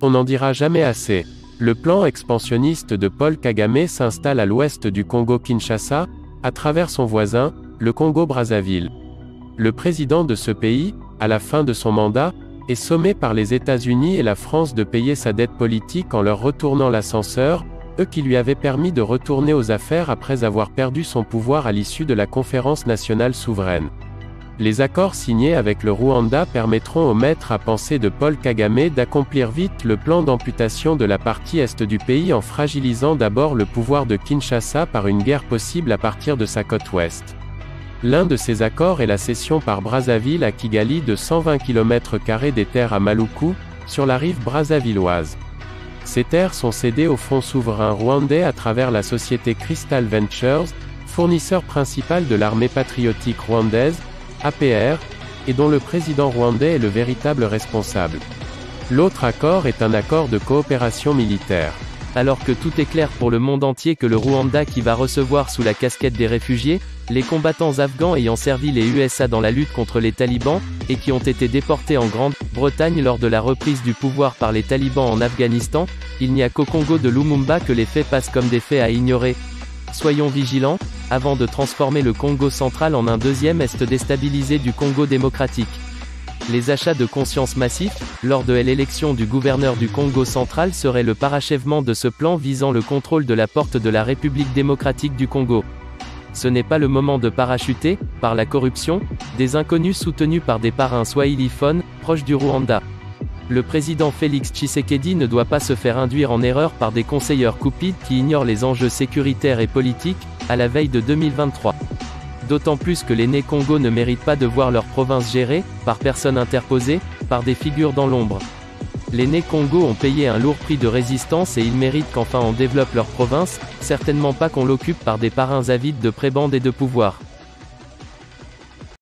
On n'en dira jamais assez. Le plan expansionniste de Paul Kagame s'installe à l'ouest du Congo-Kinshasa, à travers son voisin, le Congo-Brazzaville. Le président de ce pays, à la fin de son mandat, est sommé par les États-Unis et la France de payer sa dette politique en leur retournant l'ascenseur, eux qui lui avaient permis de retourner aux affaires après avoir perdu son pouvoir à l'issue de la conférence nationale souveraine. Les accords signés avec le Rwanda permettront au maître à penser de Paul Kagame d'accomplir vite le plan d'amputation de la partie est du pays en fragilisant d'abord le pouvoir de Kinshasa par une guerre possible à partir de sa côte ouest. L'un de ces accords est la cession par Brazzaville à Kigali de 120 km² des terres à Maluku, sur la rive brazzavilloise. Ces terres sont cédées au Fonds souverain rwandais à travers la société Crystal Ventures, fournisseur principal de l'armée patriotique rwandaise, APR, et dont le président rwandais est le véritable responsable. L'autre accord est un accord de coopération militaire. Alors que tout est clair pour le monde entier que le Rwanda qui va recevoir sous la casquette des réfugiés, les combattants afghans ayant servi les USA dans la lutte contre les talibans, et qui ont été déportés en Grande-Bretagne lors de la reprise du pouvoir par les talibans en Afghanistan, il n'y a qu'au Congo de Lumumba que les faits passent comme des faits à ignorer. Soyons vigilants, avant de transformer le Congo central en un deuxième est déstabilisé du Congo démocratique. Les achats de conscience massifs, lors de l'élection du gouverneur du Congo central seraient le parachèvement de ce plan visant le contrôle de la porte de la République démocratique du Congo. Ce n'est pas le moment de parachuter, par la corruption, des inconnus soutenus par des parrains swahiliphones, proches du Rwanda. Le président Félix Tshisekedi ne doit pas se faire induire en erreur par des conseillers cupides qui ignorent les enjeux sécuritaires et politiques, à la veille de 2023. D'autant plus que les nés Congo ne méritent pas de voir leur province gérée, par personnes interposées, par des figures dans l'ombre. Les nés Congo ont payé un lourd prix de résistance et ils méritent qu'enfin on développe leur province, certainement pas qu'on l'occupe par des parrains avides de prébendes et de pouvoir.